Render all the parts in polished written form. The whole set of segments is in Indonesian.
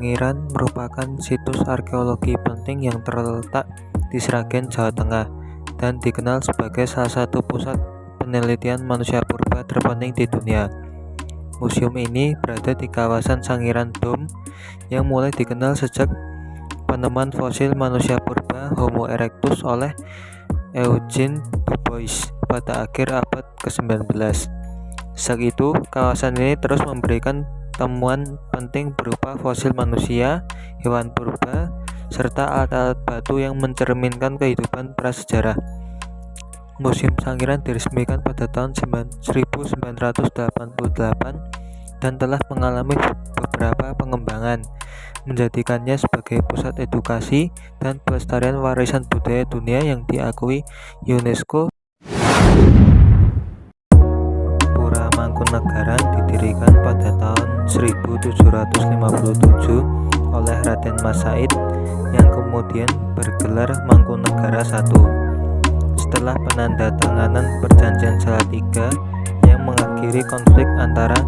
Sangiran merupakan situs arkeologi penting yang terletak di Sragen, Jawa Tengah, dan dikenal sebagai salah satu pusat penelitian manusia purba terpenting di dunia. Museum ini berada di kawasan Sangiran Dom yang mulai dikenal sejak penemuan fosil manusia purba Homo erectus oleh Eugene Dubois pada akhir abad ke-19. Sejak itu, kawasan ini terus memberikan temuan penting berupa fosil manusia, hewan purba, serta alat-alat batu yang mencerminkan kehidupan prasejarah. Museum Sangiran diresmikan pada tahun 1988 dan telah mengalami beberapa pengembangan, menjadikannya sebagai pusat edukasi dan pelestarian warisan budaya dunia yang diakui UNESCO. Pura Mangkunegaran didirikan pada tahun 1757 oleh Raden Mas Said yang kemudian bergelar Mangkunegara I. Setelah penandatanganan Perjanjian Salatiga yang mengakhiri konflik antara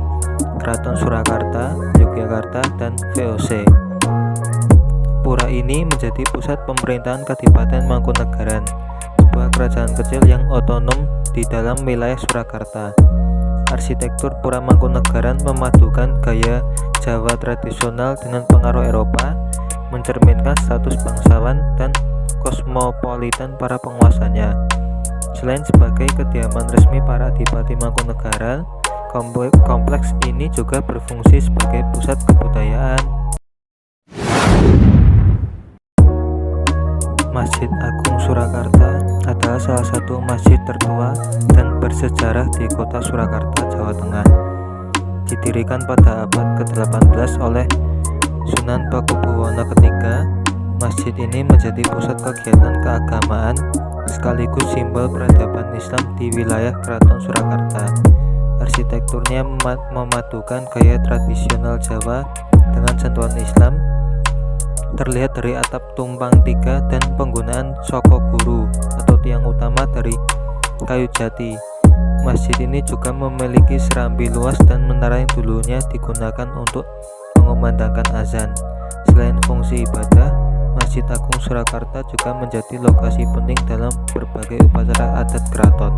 Keraton Surakarta, Yogyakarta, dan VOC. Pura ini menjadi pusat pemerintahan Kadipaten Mangkunegaran, sebuah kerajaan kecil yang otonom di dalam wilayah Surakarta. Arsitektur Pura Mangkunegaran memadukan gaya Jawa tradisional dengan pengaruh Eropa, mencerminkan status bangsawan dan kosmopolitan para penguasanya. Selain sebagai kediaman resmi para adipati Mangkunegaran, kompleks ini juga berfungsi sebagai pusat kebudayaan. Masjid Agung Surakarta adalah salah satu masjid tertua dan bersejarah di kota Surakarta, Jawa Tengah. Didirikan pada abad ke-18 oleh Sunan Pakubuwono III, masjid ini menjadi pusat kegiatan keagamaan sekaligus simbol peradaban Islam di wilayah Keraton Surakarta. Arsitekturnya memadukan gaya tradisional Jawa dengan sentuhan Islam, terlihat dari atap tumpang tiga dan penggunaan sokoguru atau tiang utama dari kayu jati. Masjid ini juga memiliki serambi luas dan menara yang dulunya digunakan untuk mengumandangkan azan. Selain fungsi ibadah, Masjid Agung Surakarta juga menjadi lokasi penting dalam berbagai upacara adat keraton.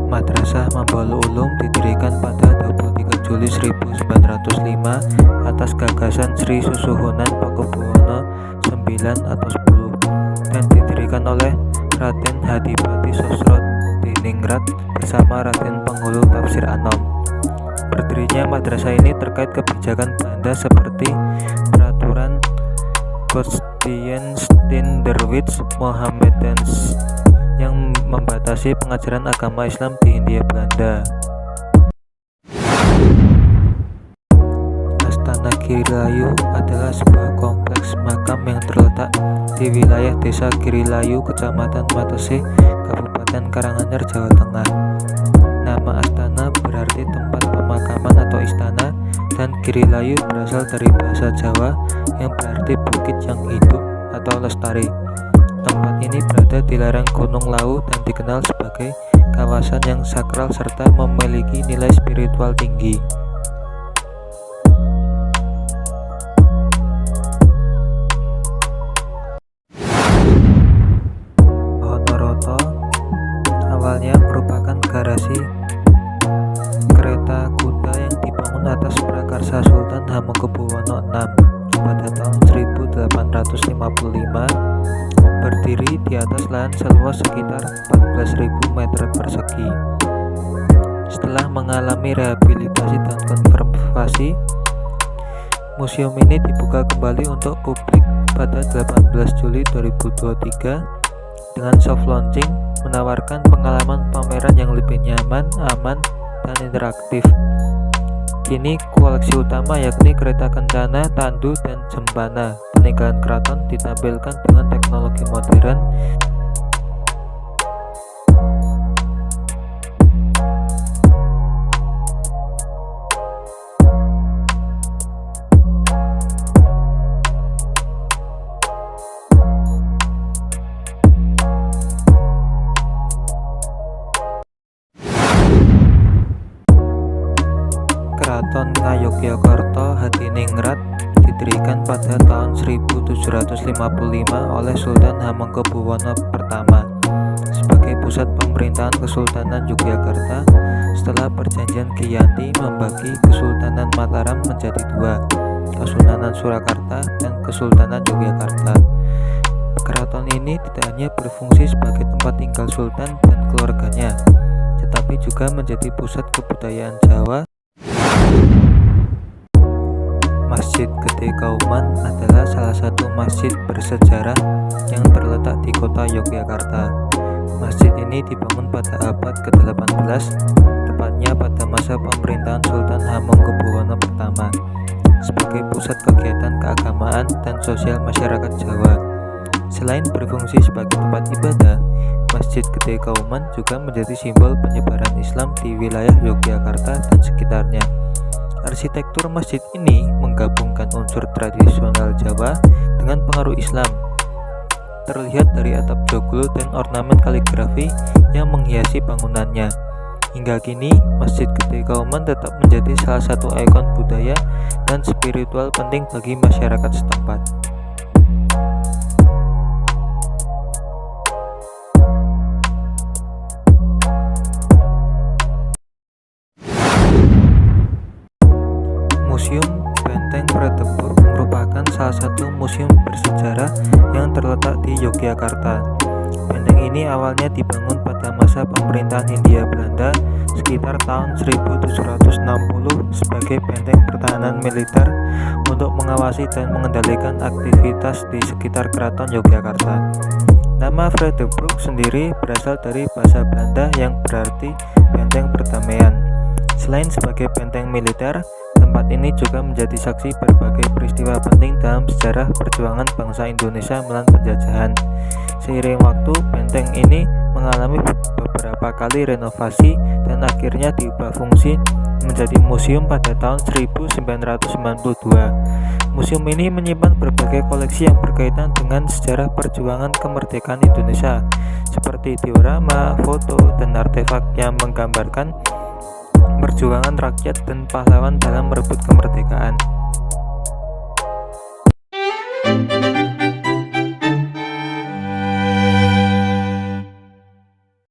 Madrasah Mambaul Ulum didirikan pada 23 Juli 1905 atas gagasan Sri Susuhunan Pakubuwono IX atau 10 dan didirikan oleh Raden Hadipati Sosrodiningrat bersama Raden Penghulu Tafsir Anom. Berdirinya madrasah ini terkait kebijakan Belanda seperti peraturan Godsdienstinderwet Mohammedans yang membatasi pengajaran agama Islam di Hindia Belanda. Astana Girilayu adalah sebuah kompleks makam yang terletak di wilayah Desa Girilayu, Kecamatan Matesih, Kabupaten Karanganyar, Jawa Tengah. Nama Astana berarti tempat pemakaman atau istana, dan Girilayu berasal dari bahasa Jawa yang berarti bukit yang hidup atau lestari. Tempat ini berada di lereng Gunung Lawu dan dikenal sebagai kawasan yang sakral serta memiliki nilai spiritual tinggi. Honoroto awalnya merupakan garasi kereta kuda yang dibangun atas prakarsa Sultan Hamengkubuwono VI pada tahun 1855, berdiri di atas lahan seluas sekitar 14.000 meter persegi. Setelah mengalami rehabilitasi dan konservasi, museum ini dibuka kembali untuk publik pada 18 Juli 2023 dengan soft launching, menawarkan pengalaman pameran yang lebih nyaman, aman, dan interaktif. Kini koleksi utama yakni kereta kencana, tandu, dan jembana peninggalan keraton ditampilkan dengan teknologi modern. pada tahun 1755 oleh Sultan Hamengkubuwono I sebagai pusat pemerintahan Kesultanan Yogyakarta setelah perjanjian Giyanti membagi Kesultanan Mataram menjadi dua, Kesultanan Surakarta dan Kesultanan Yogyakarta. Keraton ini tidak hanya berfungsi sebagai tempat tinggal Sultan dan keluarganya, tetapi juga menjadi pusat kebudayaan Jawa. Masjid Gede Kauman adalah salah satu masjid bersejarah yang terletak di kota Yogyakarta. Masjid ini dibangun pada abad ke-18, tepatnya pada masa pemerintahan Sultan Hamengkubuwono I, sebagai pusat kegiatan keagamaan dan sosial masyarakat Jawa. Selain berfungsi sebagai tempat ibadah, Masjid Gede Kauman juga menjadi simbol penyebaran Islam di wilayah Yogyakarta dan sekitarnya. Arsitektur masjid ini menggabungkan unsur tradisional Jawa dengan pengaruh Islam. Terlihat dari atap joglo dan ornamen kaligrafi yang menghiasi bangunannya. Hingga kini, Masjid Gede Kauman tetap menjadi salah satu ikon budaya dan spiritual penting bagi masyarakat setempat. Museum Benteng Fredeburg merupakan salah satu museum bersejarah yang terletak di Yogyakarta. Benteng ini awalnya dibangun pada masa pemerintahan Hindia Belanda sekitar tahun 1760 sebagai benteng pertahanan militer untuk mengawasi dan mengendalikan aktivitas di sekitar Keraton Yogyakarta. Nama Fredeburg sendiri berasal dari bahasa Belanda yang berarti benteng perdamaian. Selain sebagai benteng militer, tempat ini juga menjadi saksi berbagai peristiwa penting dalam sejarah perjuangan bangsa Indonesia melawan penjajahan. Seiring waktu, benteng ini mengalami beberapa kali renovasi dan akhirnya diubah fungsi menjadi museum pada tahun 1992. Museum ini menyimpan berbagai koleksi yang berkaitan dengan sejarah perjuangan kemerdekaan Indonesia, seperti diorama, foto, dan artefak yang menggambarkan perjuangan rakyat dan pahlawan dalam merebut kemerdekaan.